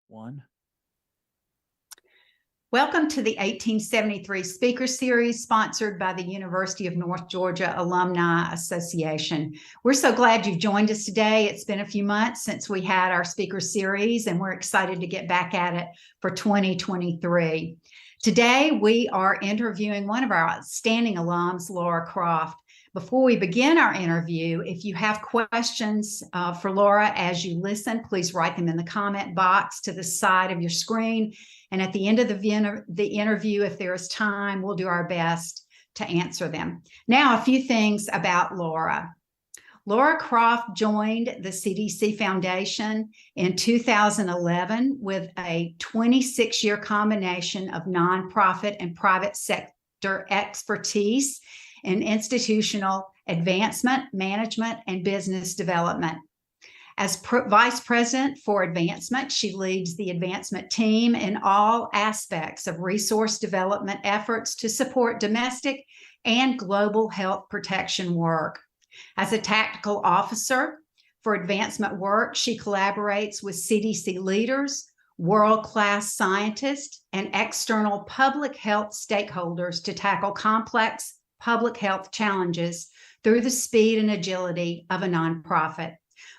One. Welcome to the 1873 Speaker Series sponsored by the University of North Georgia Alumni Association. We're so glad you've joined us today. It's been a few months since we had our Speaker Series, and we're excited to get back at it for 2023. Today, we are interviewing one of our outstanding alums, Laura Croft. Before we begin our interview, if you have questions for Laura as you listen, please write them in the comment box to the side of your screen. And at the end of the interview, if there is time, we'll do our best to answer them. Now, a few things about Laura. Laura Croft joined the CDC Foundation in 2011 with a 26-year combination of nonprofit and private sector expertise in institutional advancement, management, and business development. As Vice President for Advancement, she leads the advancement team in all aspects of resource development efforts to support domestic and global health protection work. As a tactical officer for advancement work, she collaborates with CDC leaders, world-class scientists, and external public health stakeholders to tackle complex public health challenges through the speed and agility of a nonprofit.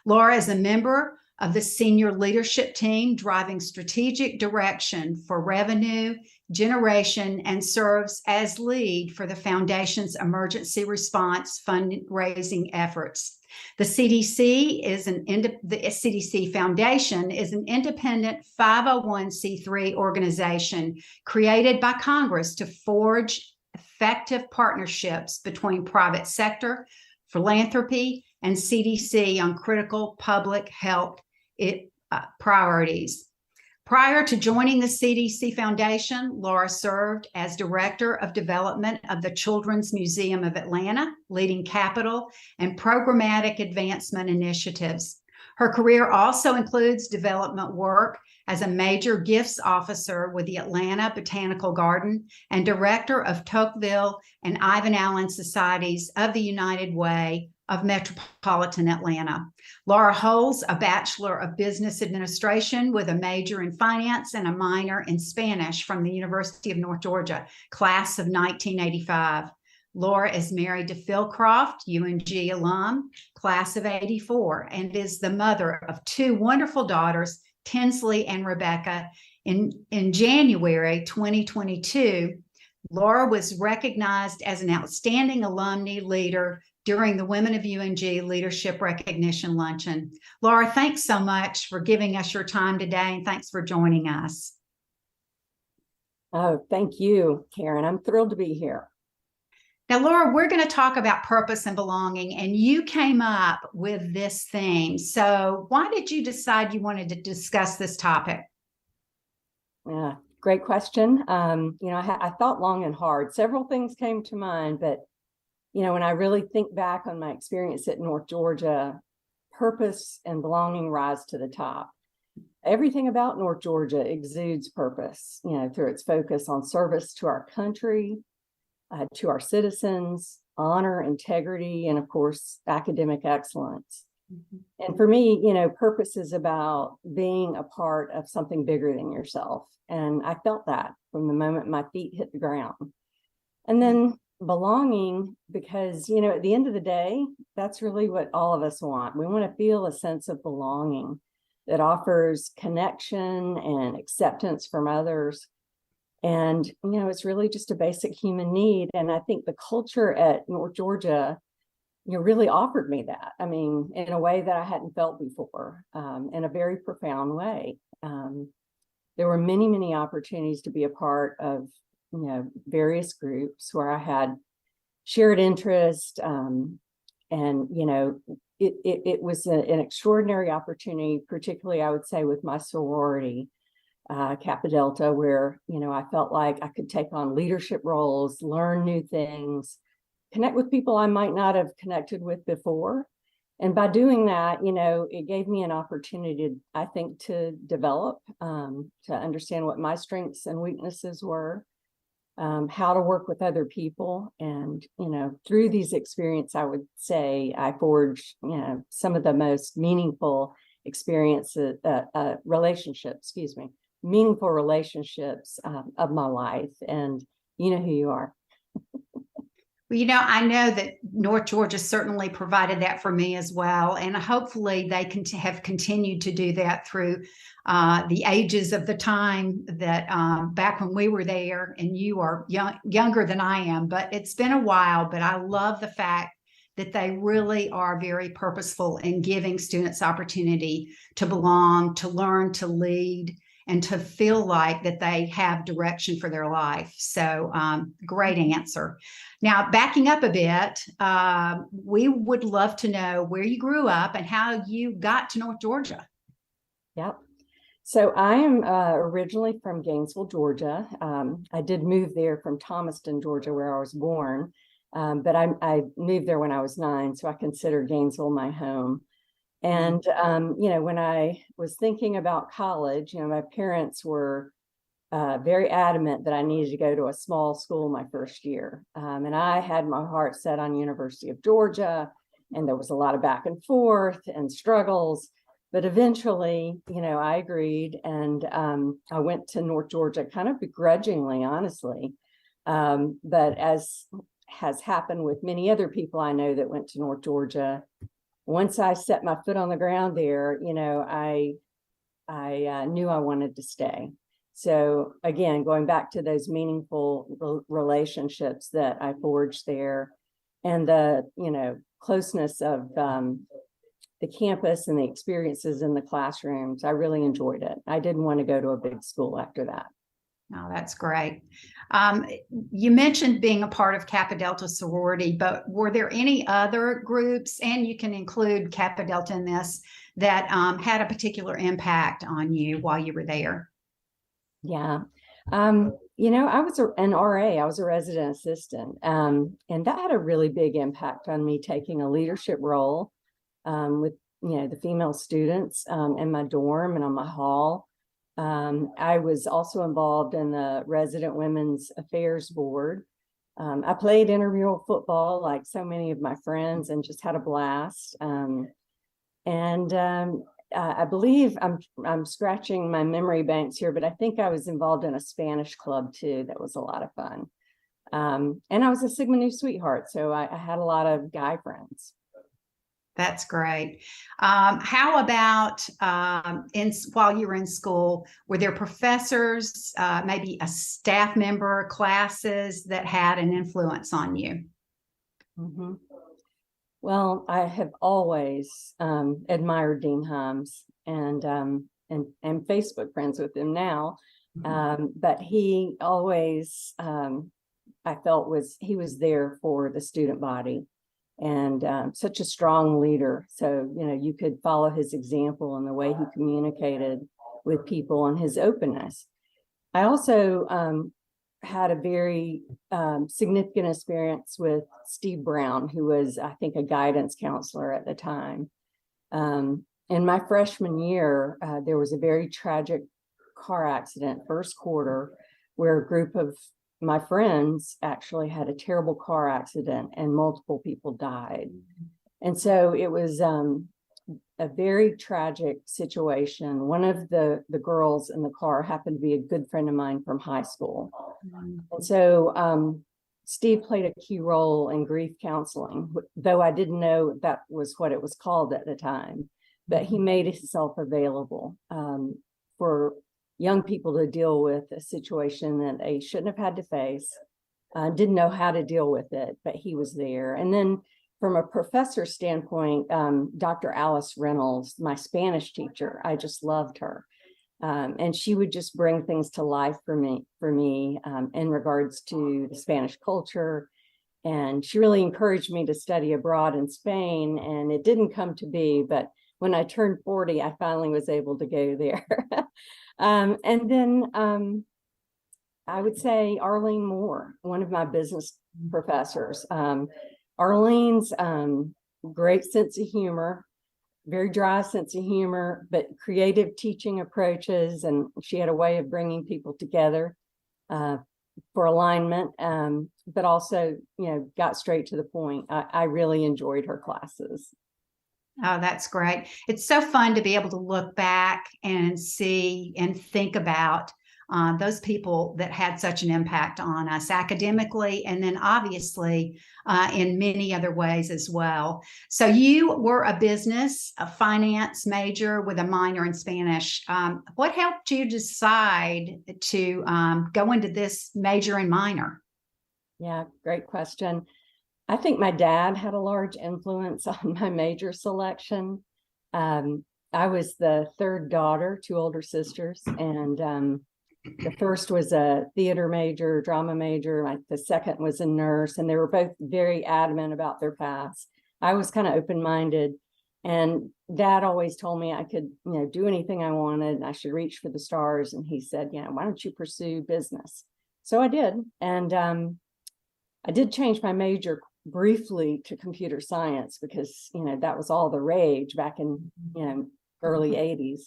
Laura is a member of the senior leadership team driving strategic direction for revenue generation and serves as lead for the Foundation's emergency response fundraising efforts. The CDC Foundation is an independent 501c3 organization created by Congress to forge effective partnerships between private sector, philanthropy, and CDC on critical public health priorities. Prior to joining the CDC Foundation, Laura served as Director of Development of the Children's Museum of Atlanta, leading capital and programmatic advancement initiatives. Her career also includes development work as a major gifts officer with the Atlanta Botanical Garden and Director of Tocqueville and Ivan Allen Societies of the United Way of Metropolitan Atlanta. Laura holds a Bachelor of Business Administration with a major in finance and a minor in Spanish from the University of North Georgia, class of 1985. Laura is married to Phil Croft, UNG alum, class of 84, and is the mother of two wonderful daughters, Tinsley and Rebecca. In January 2022, Laura was recognized as an outstanding alumni leader during the Women of UNG Leadership Recognition Luncheon. Laura, thanks so much for giving us your time today, and thanks for joining us. Oh, thank you, Karen. I'm thrilled to be here. Now, Laura, we're going to talk about purpose and belonging, and you came up with this theme. So why did you decide you wanted to discuss this topic? Great question. I thought long and hard. Several things came to mind, but when I really think back on my experience at North Georgia, purpose and belonging rise to the top. Everything about North Georgia exudes purpose, through its focus on service to our country, to our citizens, honor, integrity, and of course, academic excellence. Mm-hmm. And for me, purpose is about being a part of something bigger than yourself. And I felt that from the moment my feet hit the ground. And then belonging, because, at the end of the day, that's really what all of us want. We want to feel a sense of belonging that offers connection and acceptance from others. And, it's really just a basic human need. And I think the culture at North Georgia, really offered me that. I mean, in a way that I hadn't felt before, in a very profound way. There were many, many opportunities to be a part of, various groups where I had shared interest. And, it was an extraordinary opportunity, particularly, I would say, with my sorority, Kappa Delta, where, I felt like I could take on leadership roles, learn new things, connect with people I might not have connected with before. And by doing that, it gave me an opportunity, I think, to develop, to understand what my strengths and weaknesses were, how to work with other people. And, through these experiences, I would say I forged, some of the most meaningful relationships, meaningful relationships of my life. And you know who you are. Well, I know that North Georgia certainly provided that for me as well. And hopefully they can have continued to do that through the ages of the time that back when we were there, and you are younger than I am, but it's been a while. But I love the fact that they really are very purposeful in giving students opportunity to belong, to learn, to lead, and to feel like that they have direction for their life. So great answer. Now, backing up a bit, we would love to know where you grew up and how you got to North Georgia. Yep. So I am originally from Gainesville, Georgia. I did move there from Thomaston, Georgia, where I was born. But I moved there when I was 9, so I consider Gainesville my home. And, when I was thinking about college, my parents were very adamant that I needed to go to a small school my first year. And I had my heart set on University of Georgia, and there was a lot of back and forth and struggles. But eventually, I agreed, and I went to North Georgia kind of begrudgingly, honestly. But as has happened with many other people I know that went to North Georgia, once I set my foot on the ground there, I knew I wanted to stay. So again, going back to those meaningful relationships that I forged there, and the closeness of the campus and the experiences in the classrooms, I really enjoyed it. I didn't want to go to a big school after that. Oh, that's great. You mentioned being a part of Kappa Delta sorority, but were there any other groups, and you can include Kappa Delta in this, that had a particular impact on you while you were there? Yeah. I was an RA, I was a resident assistant, and that had a really big impact on me, taking a leadership role with, the female students in my dorm and on my hall. I was also involved in the Resident Women's Affairs Board. I played intramural football like so many of my friends and just had a blast. I believe I'm scratching my memory banks here, but I think I was involved in a Spanish club too. That was a lot of fun. And I was a Sigma Nu sweetheart, so I had a lot of guy friends. That's great. How about while you were in school, were there professors, maybe a staff member, classes that had an influence on you? Mm-hmm. Well, I have always admired Dean Himes, and Facebook friends with him now. But he always, I felt he was there for the student body. And such a strong leader. So, you could follow his example and the way he communicated with people and his openness. I also had a very significant experience with Steve Brown, who was, I think, a guidance counselor at the time. In my freshman year, there was a very tragic car accident, first quarter, where a group of my friends actually had a terrible car accident and multiple people died. And so it was a very tragic situation. One of the girls in the car happened to be a good friend of mine from high school. And so Steve played a key role in grief counseling, though I didn't know that was what it was called at the time. But he made himself available for young people to deal with a situation that they shouldn't have had to face, didn't know how to deal with it, but he was there. And then from a professor standpoint, Dr. Alice Reynolds, my Spanish teacher, I just loved her. And she would just bring things to life for me in regards to the Spanish culture. And she really encouraged me to study abroad in Spain, and it didn't come to be, but when I turned 40, I finally was able to go there. And then I would say Arlene Moore, one of my business professors. Arlene's great sense of humor, very dry sense of humor, but creative teaching approaches. And she had a way of bringing people together for alignment, but also, got straight to the point. I really enjoyed her classes. Oh, that's great. It's so fun to be able to look back and see and think about those people that had such an impact on us academically, and then obviously in many other ways as well. So you were a finance major with a minor in Spanish. What helped you decide to go into this major and minor? Yeah, great question. I think my dad had a large influence on my major selection. I was the third daughter, two older sisters, and the first was a theater major, drama major. The second was a nurse, and they were both very adamant about their paths. I was kind of open-minded, and Dad always told me I could, do anything I wanted. I should reach for the stars. And he said, why don't you pursue business? So I did, and I did change my major briefly to computer science because, that was all the rage back in, early 80s.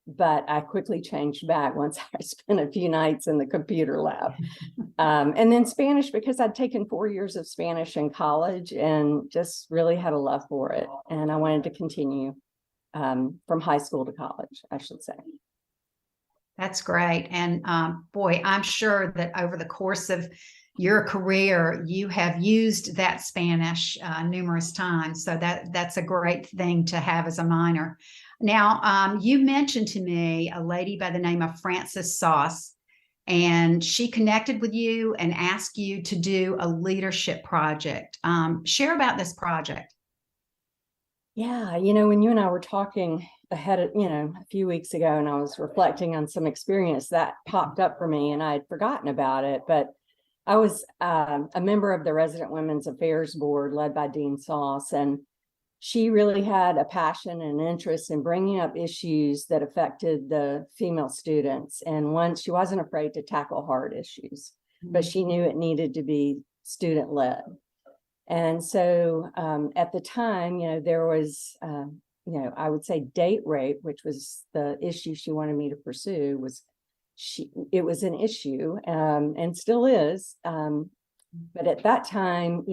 But I quickly changed back once I spent a few nights in the computer lab. And then Spanish, because I'd taken 4 years of Spanish in college and just really had a love for it. And I wanted to continue from high school to college, I should say. That's great. And boy, I'm sure that over the course of your career, you have used that Spanish numerous times. So that's a great thing to have as a minor. Now, you mentioned to me a lady by the name of Frances Sauce, and she connected with you and asked you to do a leadership project. Share about this project. Yeah, when you and I were talking ahead of, a few weeks ago, and I was reflecting on some experience that popped up for me, and I had forgotten about it, but I was a member of the Resident Women's Affairs Board led by Dean Sauce, and she really had a passion and interest in bringing up issues that affected the female students. And she wasn't afraid to tackle hard issues, but she knew it needed to be student-led. And so at the time, there was, I would say date rape, which was the issue she wanted me to pursue, it was an issue and still is. But at that time,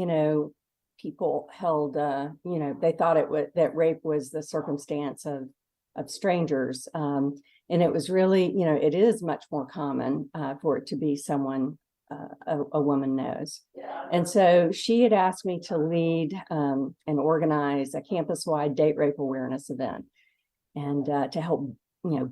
people held, they thought that rape was the circumstance of strangers. And it was really, it is much more common for it to be someone a woman knows. And so she had asked me to lead and organize a campus-wide date rape awareness event, and to help,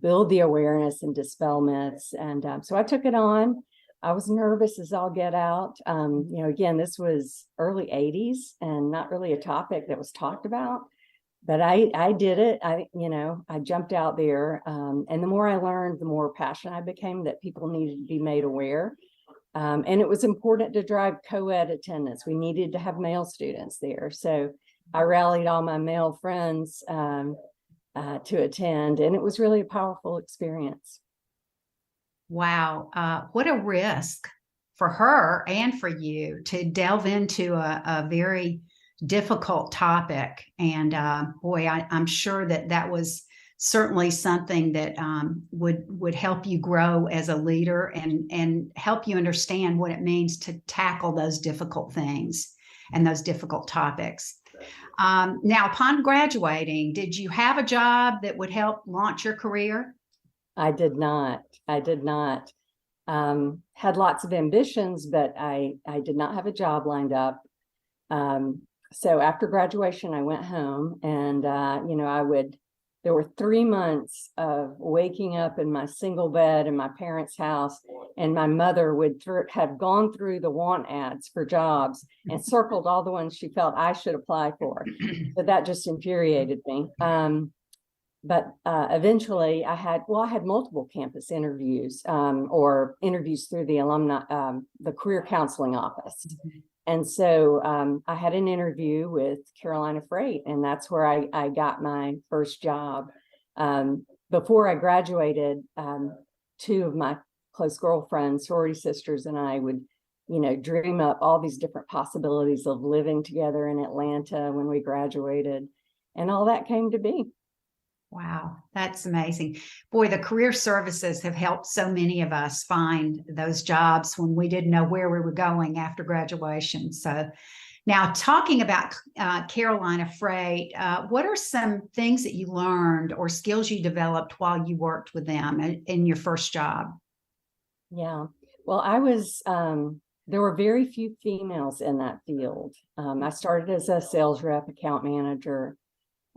build the awareness and dispel myths. And so I took it on. I was nervous as all get out. Again, this was early 80s and not really a topic that was talked about, but I did it. I jumped out there. And the more I learned, the more passionate I became that people needed to be made aware. And it was important to drive co-ed attendance. We needed to have male students there. So I rallied all my male friends to attend, and it was really a powerful experience. Wow. What a risk for her and for you to delve into a very difficult topic. And boy, I'm sure that was certainly something that would help you grow as a leader and help you understand what it means to tackle those difficult things and those difficult topics. Now, upon graduating, did you have a job that would help launch your career? I did not. Had lots of ambitions, but I did not have a job lined up. So after graduation, I went home, and there were 3 months of waking up in my single bed in my parents' house, and my mother would have gone through the want ads for jobs and circled all the ones she felt I should apply for. So that just infuriated me. But eventually I had multiple campus interviews or interviews through the alumni, the career counseling office. And so I had an interview with Carolina Freight, and that's where I got my first job. Before I graduated, 2 of my close girlfriends, sorority sisters, and I would, dream up all these different possibilities of living together in Atlanta when we graduated, and all that came to be. Wow, that's amazing. Boy, the career services have helped so many of us find those jobs when we didn't know where we were going after graduation. So Now, talking about Carolina Freight, what are some things that you learned or skills you developed while you worked with them in your first job? Yeah. Well, I was, there were very few females in that field. I started as a sales rep, account manager.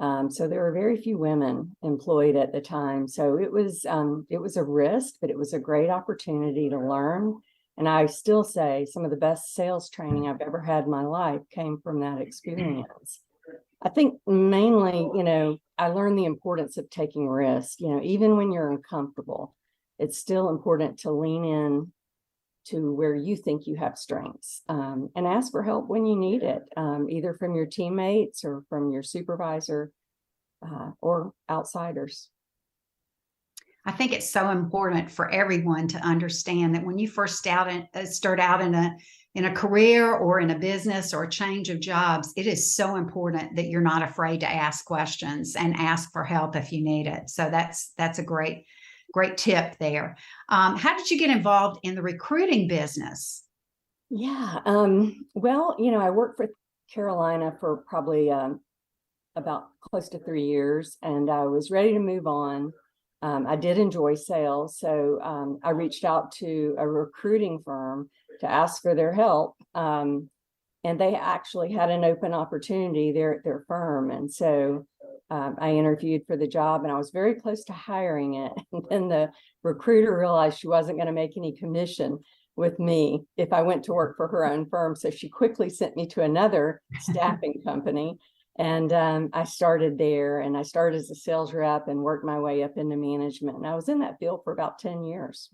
So there were very few women employed at the time. So it was a risk, but it was a great opportunity to learn. And I still say some of the best sales training I've ever had in my life came from that experience. I think mainly, I learned the importance of taking risks. Even when you're uncomfortable, it's still important to lean in to where you think you have strengths, and ask for help when you need it, either from your teammates or from your supervisor, or outsiders. I think it's so important for everyone to understand that when you first start out in a career or in a business or a change of jobs, it is so important that you're not afraid to ask questions and ask for help if you need it. So that's a great tip there. How did you get involved in the recruiting business? Yeah. Well, I worked for Carolina for probably about close to 3 years, and I was ready to move on. I did enjoy sales, so I reached out to a recruiting firm to ask for their help. And they actually had an open opportunity there at their firm. And so I interviewed for the job, and I was very close to hiring it. And then the recruiter realized she wasn't going to make any commission with me if I went to work for her own firm. So she quickly sent me to another staffing company. And I started there, and I started as a sales rep and worked my way up into management. And I was in that field for about 10 years.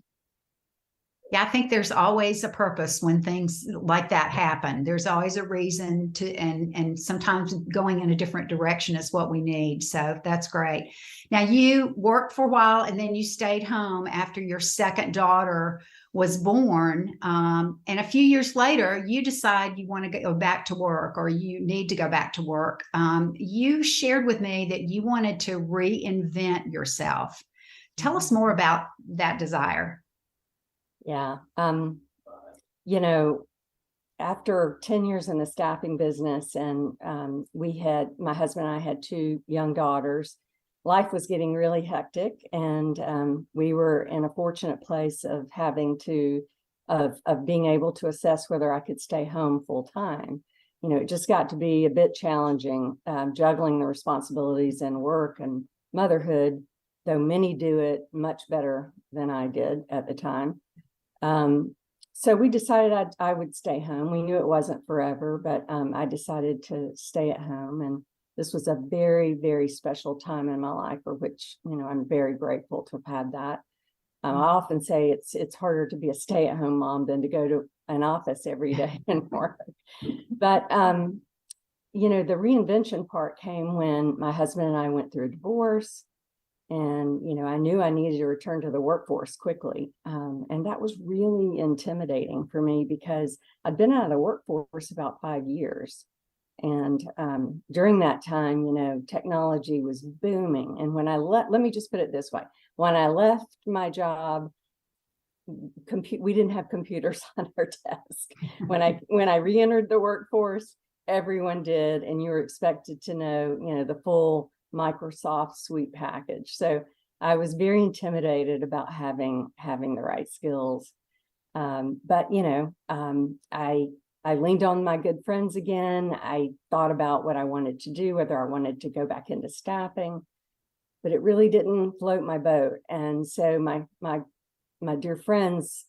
Yeah, I think there's always a purpose when things like that happen. There's always a reason to, and sometimes going in a different direction is what we need. So that's great. Now, you worked for a while, and then you stayed home after your second daughter was born. And a few years later, you decide you want to go back to work, or you need to go back to work. You shared with me that you wanted to reinvent yourself. Tell us more about that desire. Yeah. After 10 years in the staffing business, and my husband and I had 2 young daughters, life was getting really hectic, and we were in a fortunate place of being able to assess whether I could stay home full time. It just got to be a bit challenging, juggling the responsibilities and work and motherhood, though many do it much better than I did at the time. So we decided I would stay home. We knew it wasn't forever, but I decided to stay at home. And this was a very, very special time in my life, for which, I'm very grateful to have had that. I often say it's harder to be a stay-at-home mom than to go to an office every day and work. But, the reinvention part came when my husband and I went through a divorce. And, I knew I needed to return to the workforce quickly. And that was really intimidating for me, because I'd been out of the workforce about 5 years. And during that time, technology was booming. And when let me just put it this way. When I left my job, we didn't have computers on our desk. When I re-entered the workforce, everyone did. And you were expected to know, the full Microsoft suite package. So I was very intimidated about having the right skills. But I leaned on my good friends again. I thought about what I wanted to do, whether I wanted to go back into staffing, but it really didn't float my boat. And so my dear friends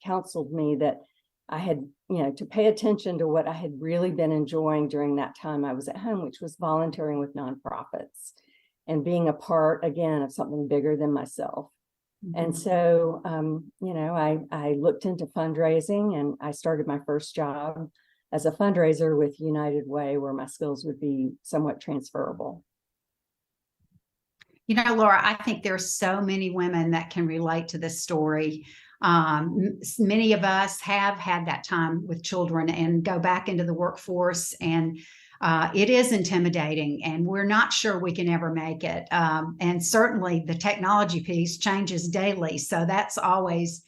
counseled me that I had, to pay attention to what I had really been enjoying during that time I was at home, which was volunteering with nonprofits and being a part, again, of something bigger than myself. Mm-hmm. And so, I looked into fundraising, and I started my first job as a fundraiser with United Way, where my skills would be somewhat transferable. Laura, I think there's so many women that can relate to this story. Many of us have had that time with children and go back into the workforce, and it is intimidating, and we're not sure we can ever make it. And certainly the technology piece changes daily. So that's always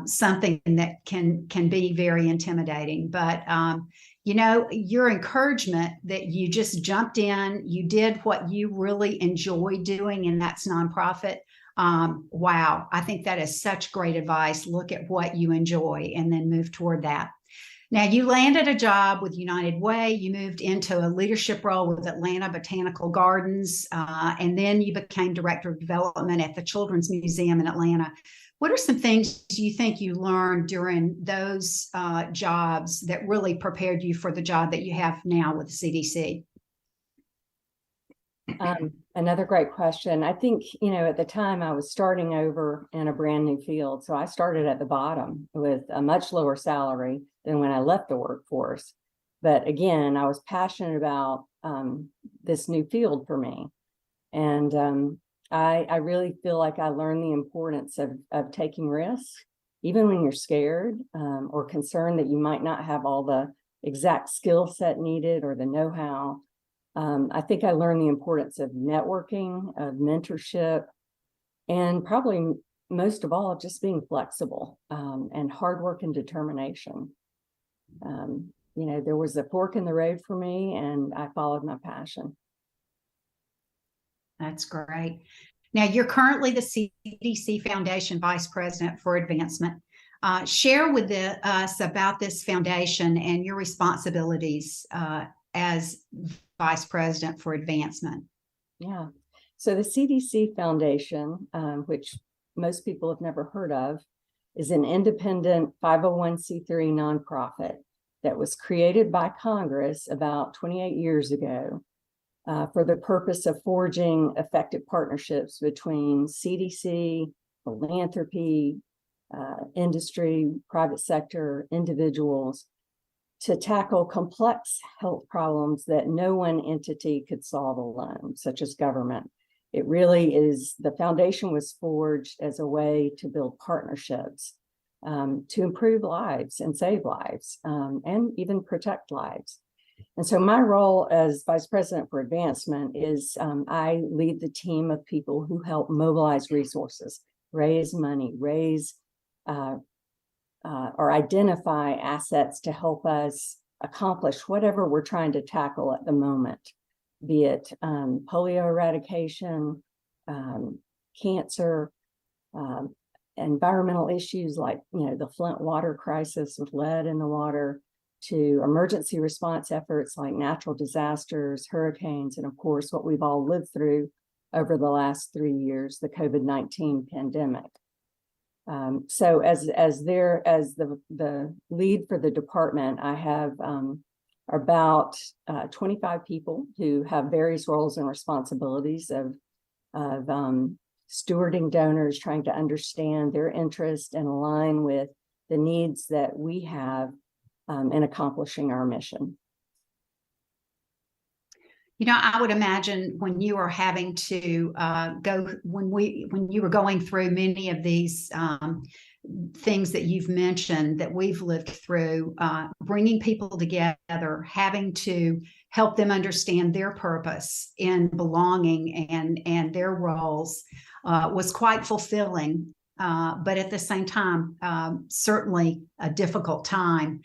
something that can be very intimidating. But your encouragement that you just jumped in, you did what you really enjoy doing, and that's nonprofit. Wow, I think that is such great advice. Look at what you enjoy and then move toward that. Now, you landed a job with United Way. You moved into a leadership role with Atlanta Botanical Gardens, and then you became Director of Development at the Children's Museum in Atlanta. What are some things you think you learned during those jobs that really prepared you for the job that you have now with the CDC? Another great question. I think, at the time I was starting over in a brand new field. So I started at the bottom with a much lower salary than when I left the workforce. But again, I was passionate about this new field for me. And I really feel like I learned the importance of taking risks, even when you're scared or concerned that you might not have all the exact skill set needed or the know-how. I think I learned the importance of networking, of mentorship, and probably most of all, just being flexible and hard work and determination. There was a fork in the road for me, and I followed my passion. That's great. Now, you're currently the CDC Foundation Vice President for Advancement. Share with us about this foundation and your responsibilities as Vice President for Advancement. Yeah. So the CDC Foundation, which most people have never heard of, is an independent 501c3 nonprofit that was created by Congress about 28 years ago for the purpose of forging effective partnerships between CDC, philanthropy, industry, private sector, individuals, to tackle complex health problems that no one entity could solve alone, such as government. It really is, the foundation was forged as a way to build partnerships to improve lives and save lives and even protect lives. And so my role as Vice President for Advancement is I lead the team of people who help mobilize resources, raise money, or identify assets to help us accomplish whatever we're trying to tackle at the moment, be it polio eradication, cancer, environmental issues like the Flint water crisis with lead in the water, to emergency response efforts like natural disasters, hurricanes, and of course what we've all lived through over the last 3 years, the COVID-19 pandemic. So as the lead for the department, I have about 25 people who have various roles and responsibilities of stewarding donors, trying to understand their interest and align with the needs that we have in accomplishing our mission. I would imagine when you are having to when you were going through many of these things that you've mentioned that we've lived through, bringing people together, having to help them understand their purpose in belonging and their roles was quite fulfilling. But at the same time, certainly a difficult time.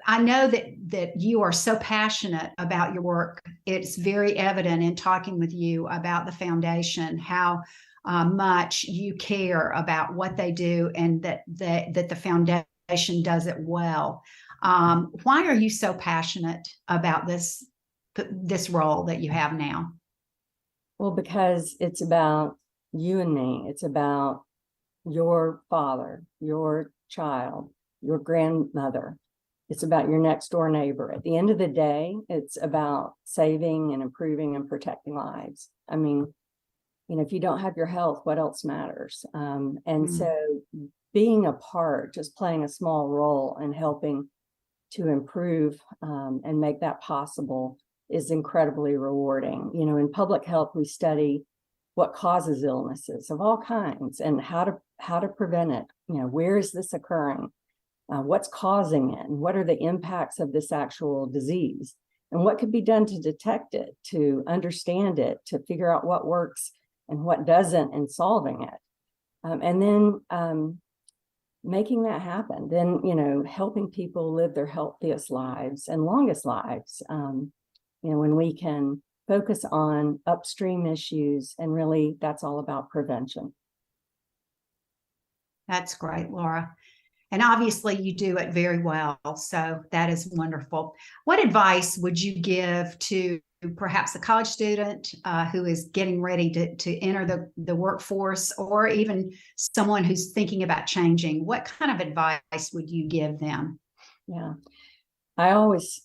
I know that you are so passionate about your work. It's very evident in talking with you about the foundation, how much you care about what they do and that the foundation does it well. Why are you so passionate about this role that you have now? Well, because it's about you and me. It's about your father, your child, your grandmother. It's about your next door neighbor. At the end of the day, it's about saving and improving and protecting lives. I mean, if you don't have your health, what else matters? So being a part, just playing a small role in helping to improve and make that possible is incredibly rewarding. In public health, we study what causes illnesses of all kinds and how to prevent it. Where is this occurring? What's causing it, and what are the impacts of this actual disease, and what could be done to detect it, to understand it, to figure out what works and what doesn't in solving it. And then, making that happen, then, helping people live their healthiest lives and longest lives. When we can focus on upstream issues, and really that's all about prevention. That's great, Laura. And obviously you do it very well. So that is wonderful. What advice would you give to perhaps a college student who is getting ready to enter the workforce, or even someone who's thinking about changing? What kind of advice would you give them? Yeah, I always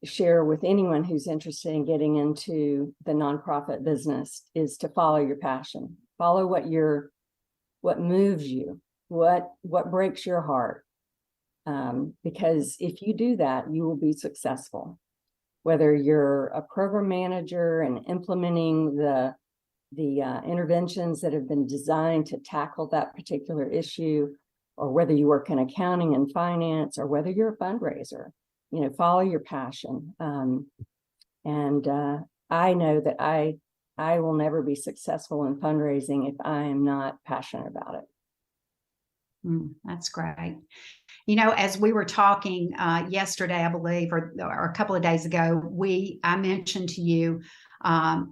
share with anyone who's interested in getting into the nonprofit business is to follow your passion, follow what moves you, what breaks your heart. Because if you do that, you will be successful. Whether you're a program manager and implementing the interventions that have been designed to tackle that particular issue, or whether you work in accounting and finance, or whether you're a fundraiser, follow your passion. And I know that I will never be successful in fundraising if I am not passionate about it. That's great. As we were talking yesterday, I believe, or a couple of days ago, I mentioned to you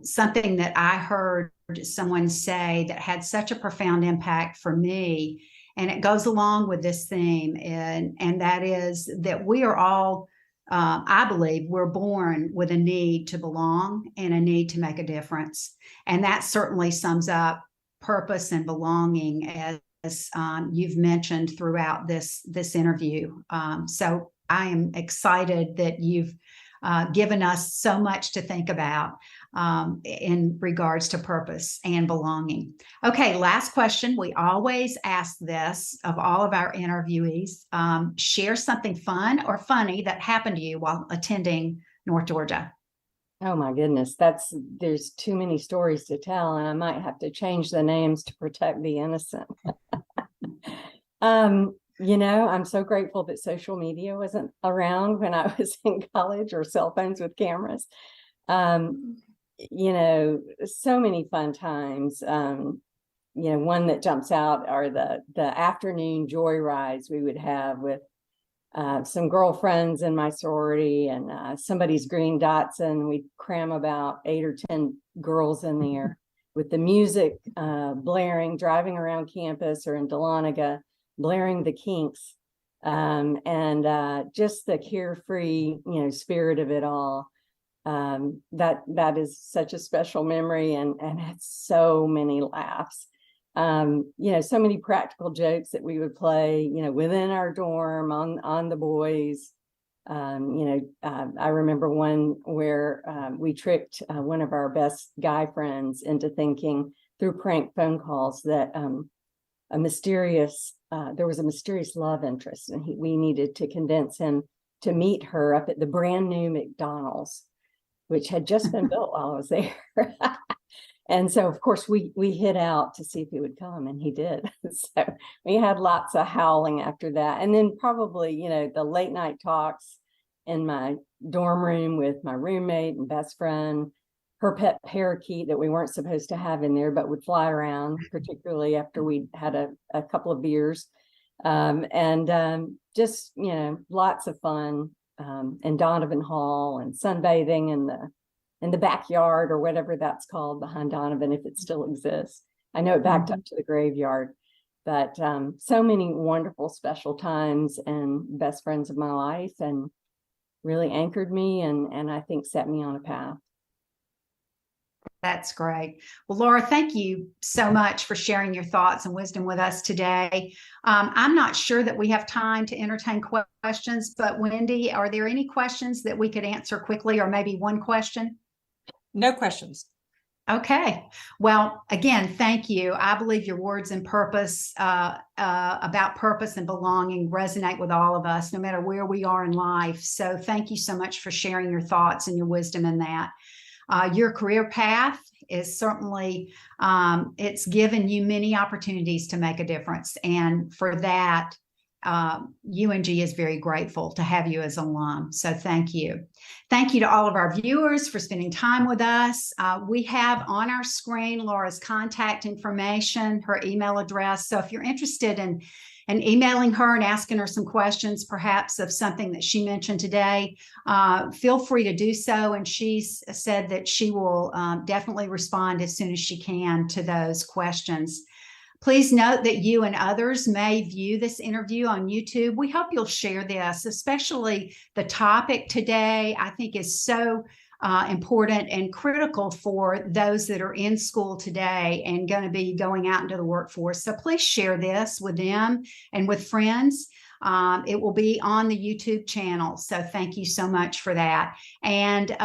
something that I heard someone say that had such a profound impact for me. And it goes along with this theme. And that is that we are all, I believe, we're born with a need to belong and a need to make a difference. And that certainly sums up purpose and belonging, as you've mentioned throughout this interview. So I am excited that you've given us so much to think about in regards to purpose and belonging. Okay, last question. We always ask this of all of our interviewees. Share something fun or funny that happened to you while attending North Georgia. Oh my goodness, there's too many stories to tell, and I might have to change the names to protect the innocent. I'm so grateful that social media wasn't around when I was in college, or cell phones with cameras. So many fun times. One that jumps out are the afternoon joy rides we would have with some girlfriends in my sorority, and somebody's green Datsun. We'd cram about 8 or 10 girls in there with the music blaring, driving around campus or in Dahlonega, blaring the Kinks, and just the carefree, spirit of it all. That is such a special memory, and had so many laughs. So many practical jokes that we would play, within our dorm on the boys. I remember one where we tricked one of our best guy friends into thinking through prank phone calls that there was a mysterious love interest, and we needed to convince him to meet her up at the brand new McDonald's, which had just been built while I was there. And so, of course, we hid out to see if he would come, and he did. So we had lots of howling after that. And then probably, the late night talks in my dorm room with my roommate and best friend, her pet parakeet that we weren't supposed to have in there, but would fly around, particularly after we had a couple of beers. Just, lots of fun, in Donovan Hall, and sunbathing in the backyard, or whatever that's called behind Donovan, if it still exists. I know it backed up to the graveyard, but so many wonderful, special times, and best friends of my life, and really anchored me, and I think set me on a path. That's great. Well, Laura, thank you so much for sharing your thoughts and wisdom with us today. I'm not sure that we have time to entertain questions, but Wendy, are there any questions that we could answer quickly, or maybe one question? No questions. Okay. Well, again, thank you. I believe your words and purpose about purpose and belonging resonate with all of us, no matter where we are in life. So thank you so much for sharing your thoughts and your wisdom in that. Your career path is certainly, it's given you many opportunities to make a difference. And for that, UNG is very grateful to have you as an alum. So thank you. Thank you to all of our viewers for spending time with us. We have on our screen Laura's contact information, her email address. So if you're interested in emailing her and asking her some questions, perhaps of something that she mentioned today, feel free to do so. And she's said that she will definitely respond as soon as she can to those questions. Please note that you and others may view this interview on YouTube. We hope you'll share this, especially the topic today, I think is so important and critical for those that are in school today and going to be going out into the workforce. So please share this with them and with friends. It will be on the YouTube channel. So thank you so much for that. And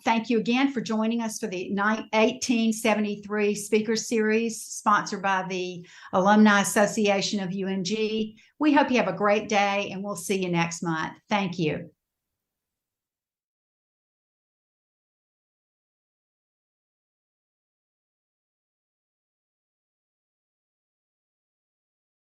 thank you again for joining us for the 1873 Speaker Series sponsored by the Alumni Association of UNG. We hope you have a great day and we'll see you next month. Thank you.